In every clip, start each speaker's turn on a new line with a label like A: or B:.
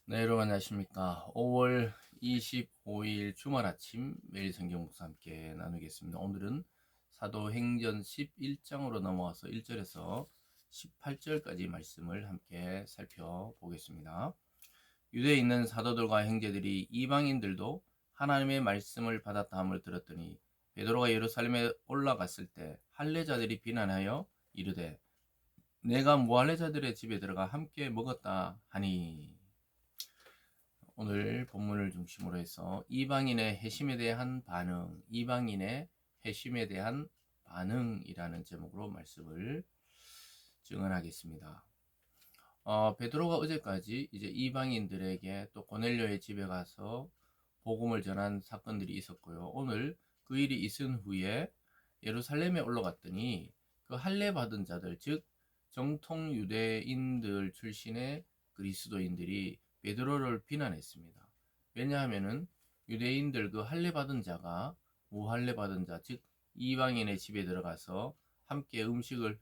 A: 네, 여러분 안녕하십니까. 5월 25일 주말 아침 매일 성경 묵상 함께 나누겠습니다. 오늘은 사도행전 11장으로 넘어와서 1절에서 18절까지 말씀을 함께 살펴보겠습니다. 유대에 있는 사도들과 형제들이 이방인들도 하나님의 말씀을 받았다 함을 들었더니 베드로가 예루살렘에 올라갔을 때 할례자들이 비난하여 이르되 내가 무할례자들의 집에 들어가 함께 먹었다 하니. 오늘 본문을 중심으로 해서 이방인의 회심에 대한 반응, 이방인의 회심에 대한 반응이라는 제목으로 말씀을 증언하겠습니다. 베드로가 어제까지 이제 이방인들에게 또 고넬료의 집에 가서 복음을 전한 사건들이 있었고요. 오늘 그 일이 있은 후에 예루살렘에 올라갔더니 그 할례 받은 자들, 즉 정통 유대인들 출신의 그리스도인들이 베드로를 비난했습니다. 왜냐하면은 유대인들 그 할례 받은 자가 무할례 받은 자, 즉 이방인의 집에 들어가서 함께 음식을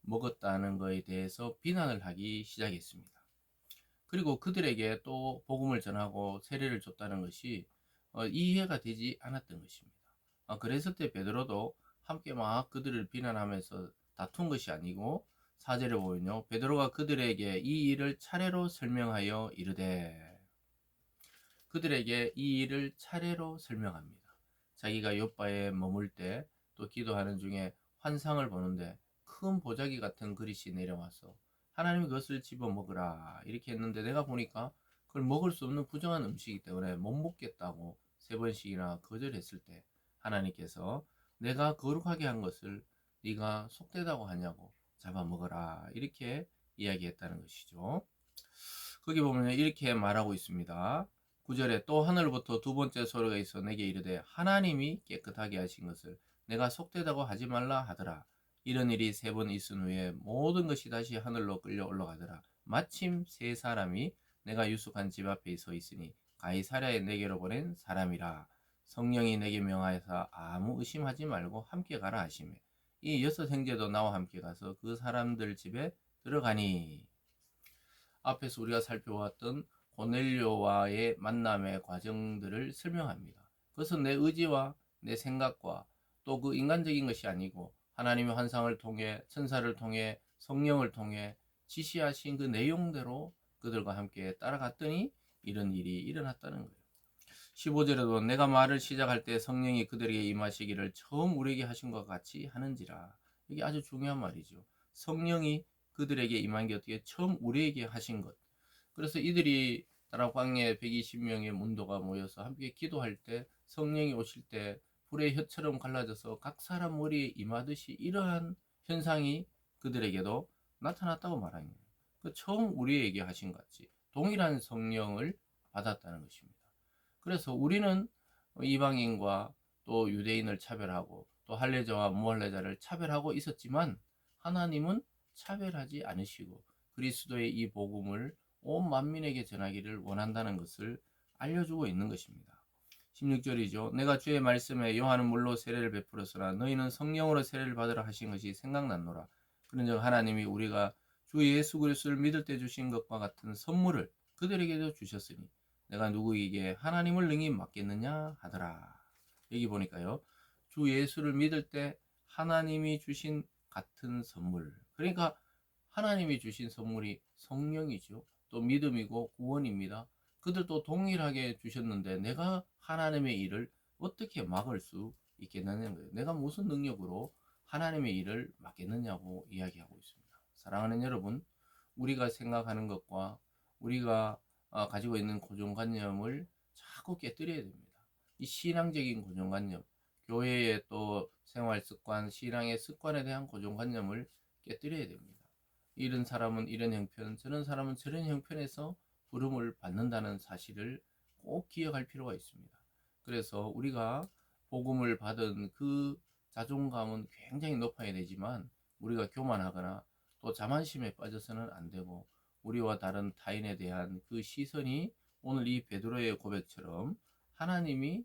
A: 먹었다는 것에 대해서 비난을 하기 시작했습니다. 그리고 그들에게 또 복음을 전하고 세례를 줬다는 것이 이해가 되지 않았던 것입니다. 그랬을 때 베드로도 함께 막 그들을 비난하면서 다툰 것이 아니고, 4절에 보면요, 베드로가 그들에게 이 일을 차례로 설명하여 이르되, 그들에게 이 일을 차례로 설명합니다. 자기가 요바에 머물 때 또 기도하는 중에 환상을 보는데 큰 보자기 같은 그릇이 내려와서 하나님이 그것을 집어 먹으라 이렇게 했는데, 내가 보니까 그걸 먹을 수 없는 부정한 음식이기 때문에 못 먹겠다고 3번씩이나 거절했을 때 하나님께서 내가 거룩하게 한 것을 네가 속되다고 하냐고 잡아 먹어라 이렇게 이야기했다는 것이죠. 거기 보면 이렇게 말하고 있습니다. 9절에 또 하늘부터 두 번째 소리가 있어 내게 이르되 하나님이 깨끗하게 하신 것을 내가 속되다고 하지 말라 하더라. 이런 일이 3번 있은 후에 모든 것이 다시 하늘로 끌려 올라가더라. 마침 3사람이 내가 유숙한 집 앞에 서 있으니 가이사랴에 내게로 보낸 사람이라. 성령이 내게 명하여서 아무 의심하지 말고 함께 가라 하시매 이 6형제도 나와 함께 가서 그 사람들 집에 들어가니. 앞에서 우리가 살펴왔던 고넬료와의 만남의 과정들을 설명합니다. 그것은 내 의지와 내 생각과 또 그 인간적인 것이 아니고 하나님의 환상을 통해, 천사를 통해, 성령을 통해 지시하신 그 내용대로 그들과 함께 따라갔더니 이런 일이 일어났다는 거예요. 15절에도 내가 말을 시작할 때 성령이 그들에게 임하시기를 처음 우리에게 하신 것 같이 하는지라. 이게 아주 중요한 말이죠. 성령이 그들에게 임한 게 어떻게 처음 우리에게 하신 것. 그래서 이들이 나라 광야에 120명의 문도가 모여서 함께 기도할 때 성령이 오실 때 불의 혀처럼 갈라져서 각 사람 머리에 임하듯이 이러한 현상이 그들에게도 나타났다고 말하는 거예요. 그 처음 우리에게 하신 것 같이 동일한 성령을 받았다는 것입니다. 그래서 우리는 이방인과 또 유대인을 차별하고 또 할례자와 무할례자를 차별하고 있었지만, 하나님은 차별하지 않으시고 그리스도의 이 복음을 온 만민에게 전하기를 원한다는 것을 알려주고 있는 것입니다. 16절이죠. 내가 주의 말씀에 요한은 물로 세례를 베풀었으나 너희는 성령으로 세례를 받으라 하신 것이 생각났노라. 그런즉 하나님이 우리가 주 예수 그리스도를 믿을 때 주신 것과 같은 선물을 그들에게도 주셨으니 내가 누구에게 하나님을 능히 맡겠느냐 하더라. 여기 보니까요, 주 예수를 믿을 때 하나님이 주신 같은 선물, 그러니까 하나님이 주신 선물이 성령이죠. 또 믿음이고 구원입니다. 그들도 동일하게 주셨는데 내가 하나님의 일을 어떻게 막을 수 있겠느냐는 거예요. 내가 무슨 능력으로 하나님의 일을 막겠느냐고 이야기하고 있습니다. 사랑하는 여러분, 우리가 생각하는 것과 우리가 가지고 있는 고정관념을 자꾸 깨뜨려야 됩니다. 이 신앙적인 고정관념, 교회의 또 생활습관, 신앙의 습관에 대한 고정관념을 깨뜨려야 됩니다. 이런 사람은 이런 형편, 저런 사람은 저런 형편에서 부름을 받는다는 사실을 꼭 기억할 필요가 있습니다. 그래서 우리가 복음을 받은 그 자존감은 굉장히 높아야 되지만, 우리가 교만하거나 또 자만심에 빠져서는 안 되고, 우리와 다른 타인에 대한 그 시선이 오늘 이 베드로의 고백처럼 하나님이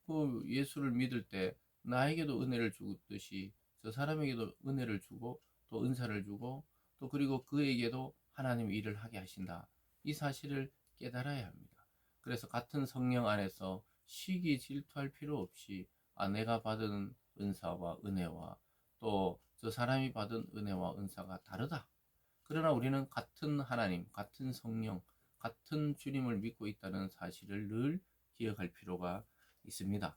A: 그 예수를 믿을 때 나에게도 은혜를 주듯이 저 사람에게도 은혜를 주고 또 은사를 주고 또 그리고 그에게도 하나님 일을 하게 하신다. 이 사실을 깨달아야 합니다. 그래서 같은 성령 안에서 시기 질투할 필요 없이 내가 받은 은사와 은혜와 또 저 사람이 받은 은혜와 은사가 다르다. 그러나 우리는 같은 하나님, 같은 성령, 같은 주님을 믿고 있다는 사실을 늘 기억할 필요가 있습니다.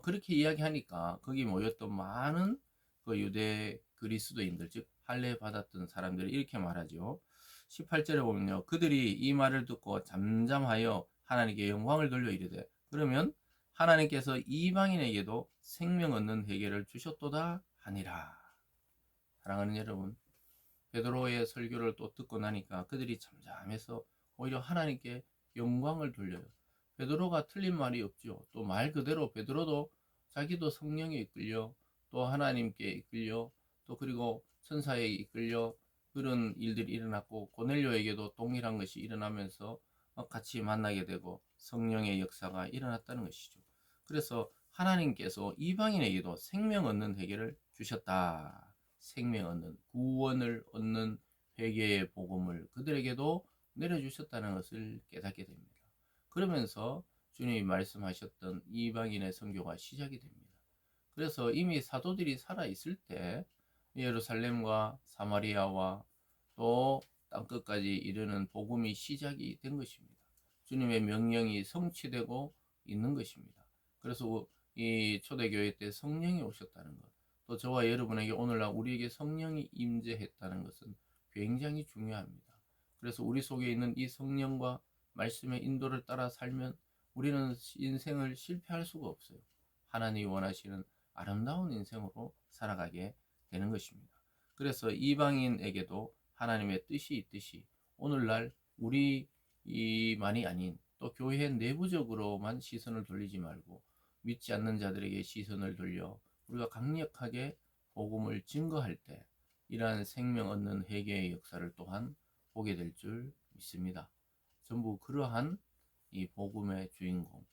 A: 그렇게 이야기하니까 거기 모였던 많은 그 유대 그리스도인들, 즉 할례 받았던 사람들이 이렇게 말하죠. 18절에 보면요. 그들이 이 말을 듣고 잠잠하여 하나님께 영광을 돌려 이르되, 그러면 하나님께서 이방인에게도 생명 얻는 회개를 주셨도다 하니라. 사랑하는 여러분, 베드로의 설교를 또 듣고 나니까 그들이 잠잠해서 오히려 하나님께 영광을 돌려요. 베드로가 틀린 말이 없죠. 또 말 그대로 베드로도 자기도 성령에 이끌려 또 하나님께 이끌려 또 그리고 천사에 이끌려 그런 일들이 일어났고 고넬료에게도 동일한 것이 일어나면서 같이 만나게 되고 성령의 역사가 일어났다는 것이죠. 그래서 하나님께서 이방인에게도 생명 얻는 회개를 주셨다. 생명 얻는 구원을 얻는 회개의 복음을 그들에게도 내려주셨다는 것을 깨닫게 됩니다. 그러면서 주님이 말씀하셨던 이방인의 선교가 시작이 됩니다. 그래서 이미 사도들이 살아있을 때 예루살렘과 사마리아와 또 땅끝까지 이르는 복음이 시작이 된 것입니다. 주님의 명령이 성취되고 있는 것입니다. 그래서 이 초대교회 때 성령이 오셨다는 것, 또 저와 여러분에게 오늘날 우리에게 성령이 임재했다는 것은 굉장히 중요합니다. 그래서 우리 속에 있는 이 성령과 말씀의 인도를 따라 살면 우리는 인생을 실패할 수가 없어요. 하나님이 원하시는 아름다운 인생으로 살아가게 되는 것입니다. 그래서 이방인에게도 하나님의 뜻이 있듯이 오늘날 우리만이 아닌 또 교회 내부적으로만 시선을 돌리지 말고 믿지 않는 자들에게 시선을 돌려 우리가 강력하게 복음을 증거할 때 이러한 생명 얻는 회개의 역사를 또한 보게 될 줄 믿습니다. 전부 그러한 이 복음의 주인공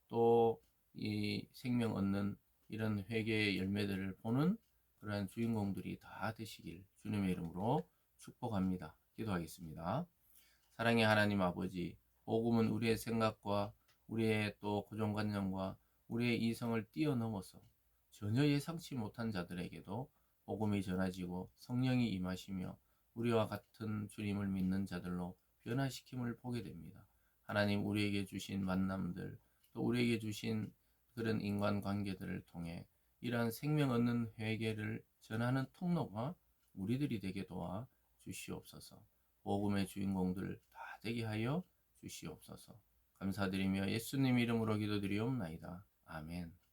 A: 또 이 생명 얻는 이런 회개의 열매들을 보는 그러한 주인공들이 다 되시길 주님의 이름으로 축복합니다. 기도하겠습니다. 사랑의 하나님 아버지, 복음은 우리의 생각과 우리의 또 고정관념과 우리의 이성을 뛰어넘어서 전혀 예상치 못한 자들에게도 복음이 전해지고 성령이 임하시며 우리와 같은 주님을 믿는 자들로 변화시킴을 보게 됩니다. 하나님 우리에게 주신 만남들 또 우리에게 주신 그런 인간관계들을 통해 이러한 생명 얻는 회개를 전하는 통로가 우리들이 되게 도와 주시옵소서. 복음의 주인공들 다 되게 하여 주시옵소서. 감사드리며 예수님 이름으로 기도드리옵나이다. 아멘.